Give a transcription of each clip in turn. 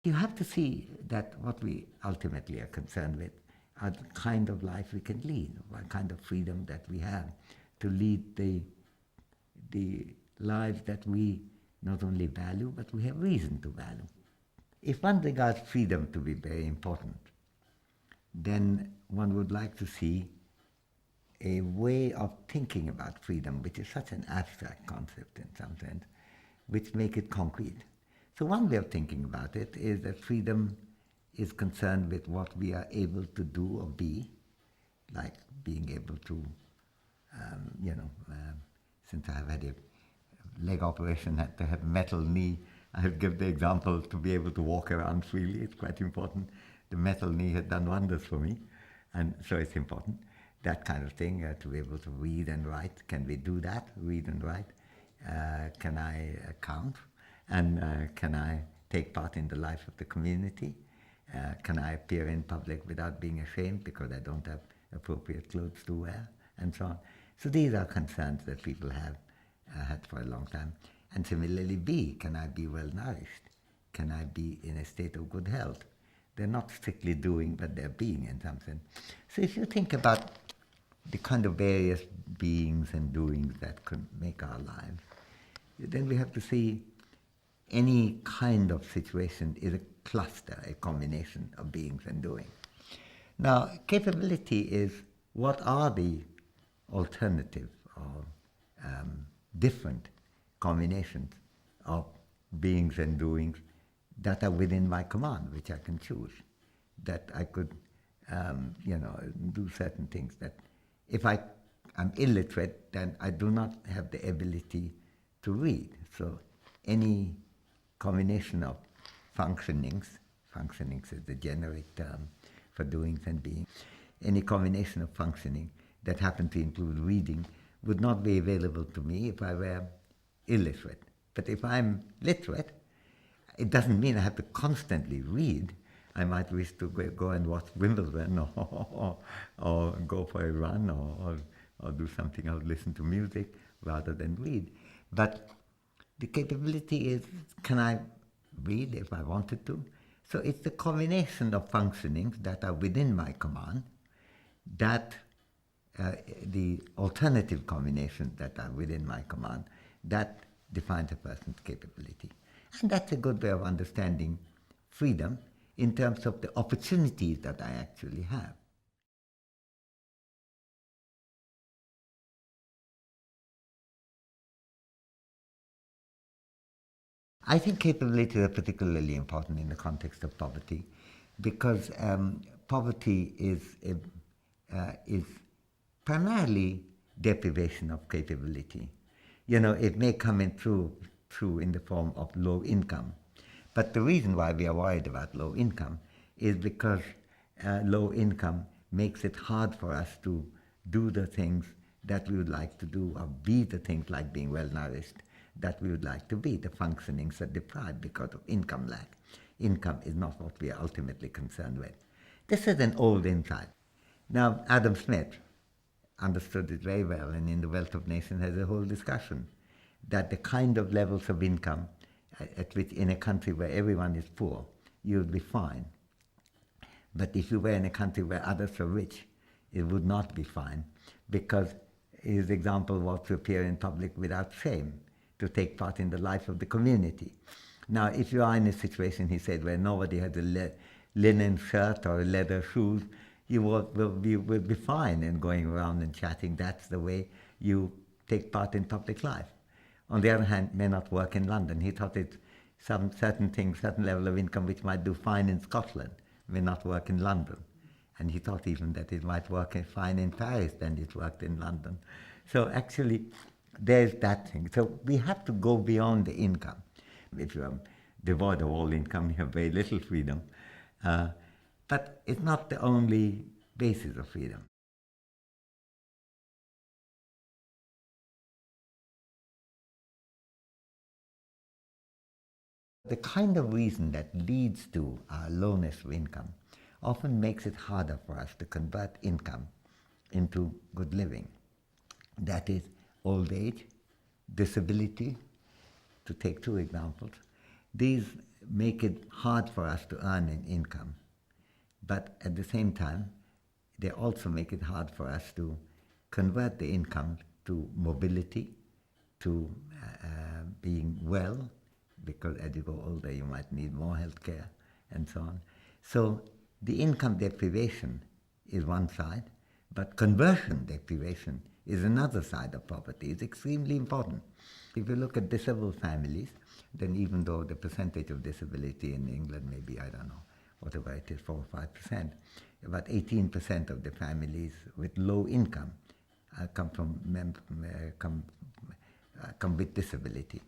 You have to see that what we ultimately are concerned with are the kind of life we can lead, what kind of freedom that we have to lead the lives that we not only value, but we have reason to value. If one regards freedom to be very important, then one would like to see a way of thinking about freedom, which is such an abstract concept in some sense, which make it concrete. So one way of thinking about it is that freedom is concerned with what we are able to do or be, like being able to, since I have had a leg operation, had to have metal knee, I have given the example to be able to walk around freely. It's quite important. The metal knee had done wonders for me, and so it's important. That kind of thing, to be able to read and write. Can we do that, read and write? Can I count? And can I take part in the life of the community? Can I appear in public without being ashamed because I don't have appropriate clothes to wear? And so on. So these are concerns that people have had for a long time. And similarly, can I be well nourished? Can I be in a state of good health? They're not strictly doing, but they're being in some sense. So if you think about the kind of various beings and doings that could make our lives, then we have to see any kind of situation is a cluster, a combination of beings and doing. Now, capability is what are the alternative or different combinations of beings and doings that are within my command, which I can choose, that I could, do certain things that if I'm illiterate, then I do not have the ability to read. So any combination of functionings is the generic term for doings and being, any combination of functioning that happen to include reading would not be available to me if I were illiterate. But if I'm literate, it doesn't mean I have to constantly read. I might wish to go and watch Wimbledon or go for a run or do something else, listen to music rather than read. But the capability is, can I read if I wanted to? So it's the combination of functionings that are within my command, that the alternative combinations that are within my command, that defines a person's capability. And that's a good way of understanding freedom in terms of the opportunities that I actually have. I think capabilities are particularly important in the context of poverty because poverty is primarily deprivation of capability. It may come in through in the form of low income. But the reason why we are worried about low income is because low income makes it hard for us to do the things that we would like to do or be the things like being well nourished that we would like to be. The functionings are deprived because of income lack. Income is not what we are ultimately concerned with. This is an old insight. Now, Adam Smith understood it very well, and in The Wealth of Nations has a whole discussion that the kind of levels of income at which in a country where everyone is poor, you would be fine. But if you were in a country where others are rich, it would not be fine, because his example was to appear in public without shame, to take part in the life of the community. Now, if you are in a situation, he said, where nobody has a linen shirt or leather shoes, you will be fine in going around and chatting. That's the way you take part in public life. On the other hand, may not work in London. He thought it some certain things, certain level of income which might do fine in Scotland may not work in London. And he thought even that it might work fine in Paris than it worked in London. So actually, there's that thing. So we have to go beyond the income. If you are devoid of all income, you have very little freedom. But it's not the only basis of freedom. The kind of reason that leads to our lowness of income often makes it harder for us to convert income into good living. That is old age, disability, to take two examples. These make it hard for us to earn an income. But at the same time, they also make it hard for us to convert the income to mobility, to being well, because as you go older, you might need more health care and so on. So the income deprivation is one side, but conversion deprivation is another side of poverty. It's extremely important. If you look at disabled families, then even though the percentage of disability in England may be, I don't know, whatever it is, 4 or 5%, about 18% of the families with low income come with disability.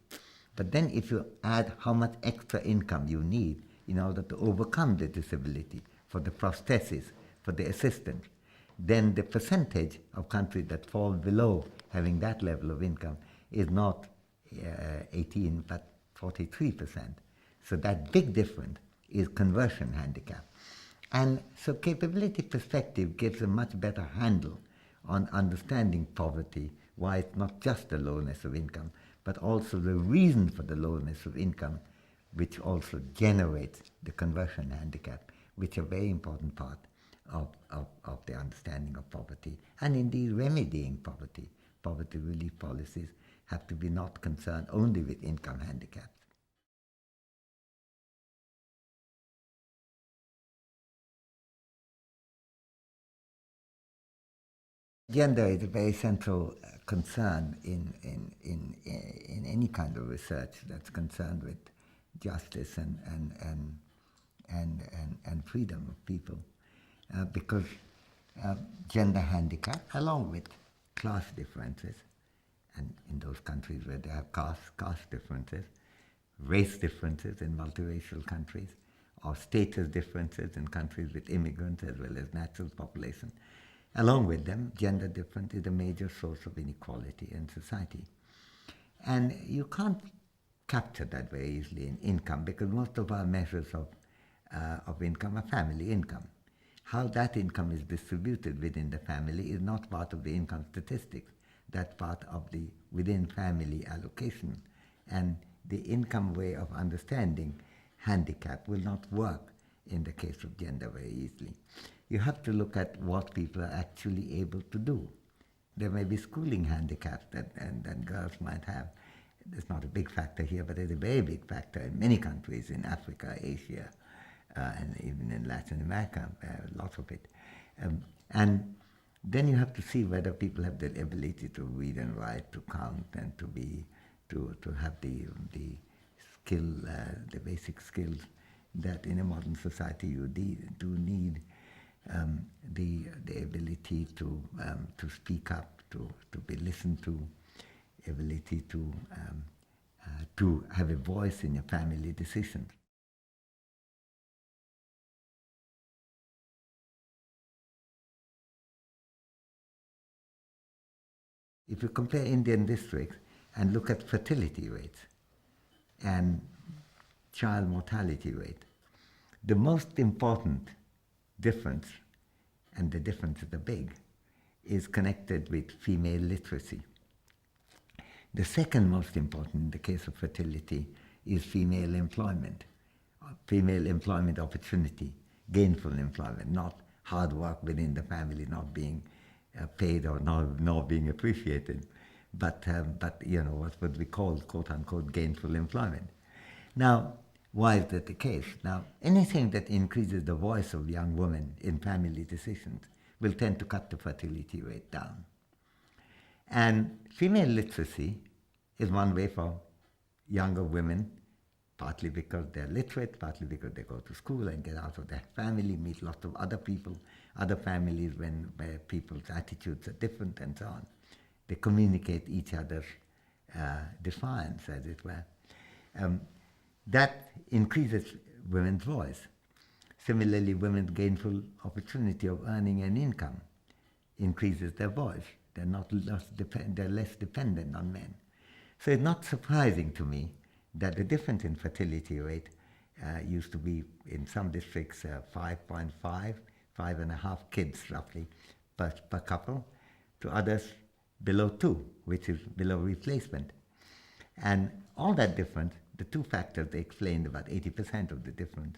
But then if you add how much extra income you need in order to overcome the disability, for the prosthesis, for the assistance, then the percentage of countries that fall below having that level of income is not 18 but 43%. So that big difference is conversion handicap. And so capability perspective gives a much better handle on understanding poverty, why it's not just the lowness of income, but also the reason for the lowness of income, which also generates the conversion handicap, which are a very important part of the understanding of poverty. And indeed remedying poverty. Poverty relief policies have to be not concerned only with income handicaps. Gender is a very central concern in any kind of research that's concerned with justice and freedom of people, because gender handicap, along with class differences, and in those countries where they have caste differences, race differences in multiracial countries, or status differences in countries with immigrants as well as natural population. Along with them, gender difference is a major source of inequality in society. And you can't capture that very easily in income, because most of our measures of income are family income. How that income is distributed within the family is not part of the income statistics. That's part of the within family allocation. And the income way of understanding handicap will not work in the case of gender very easily. You have to look at what people are actually able to do. There may be schooling handicaps that girls might have. It's not a big factor here, but it's a very big factor in many countries in Africa, Asia, and even in Latin America, lots of it. And then you have to see whether people have the ability to read and write, to count, and to have the skill, the basic skills that in a modern society you do need. The ability to speak up, to be listened to, ability to have a voice in your family decisions. If you compare Indian districts and look at fertility rates and child mortality rate, the most important difference, and the differences are big, is connected with female literacy. The second most important in the case of fertility is female employment opportunity, gainful employment, not hard work within the family, not being paid or not being appreciated, but you know what we call quote unquote gainful employment. Now, why is that the case? Now, anything that increases the voice of young women in family decisions will tend to cut the fertility rate down. And female literacy is one way for younger women, partly because they're literate, partly because they go to school and get out of their family, meet lots of other people, other families where people's attitudes are different and so on. They communicate each other's defiance, as it were. That increases women's voice. Similarly, women's gainful opportunity of earning an income increases their voice. They're less dependent on men. So it's not surprising to me that the difference in fertility rate used to be in some districts 5.5, 5.5 kids roughly per couple, to others below 2, which is below replacement. And all that difference the two factors that explain about 80% of the difference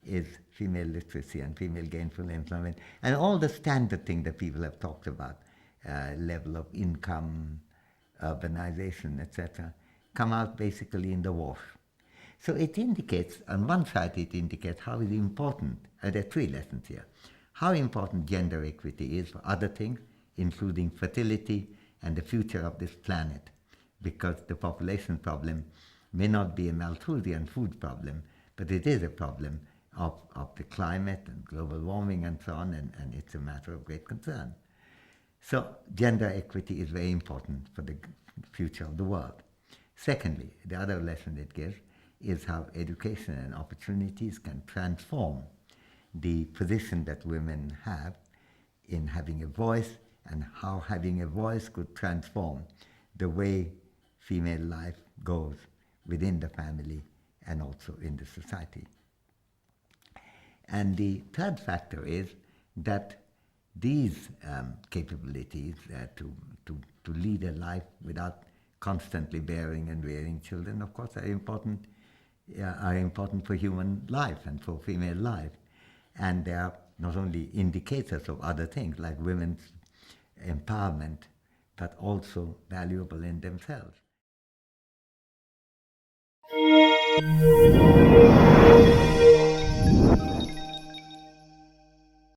is female literacy and female gainful employment, and all the standard things that people have talked about, level of income, urbanization, etc., come out basically in the wash. So it indicates, on one side, it indicates how important, and there are three lessons here, how important gender equity is for other things, including fertility and the future of this planet, because the population problem may not be a Malthusian food problem, but it is a problem of the climate and global warming and so on, and it's a matter of great concern. So gender equity is very important for the future of the world. Secondly, the other lesson it gives is how education and opportunities can transform the position that women have in having a voice, and how having a voice could transform the way female life goes within the family and also in the society. And the third factor is that these capabilities to lead a life without constantly bearing and rearing children, of course, are important for human life and for female life. And they are not only indicators of other things like women's empowerment, but also valuable in themselves.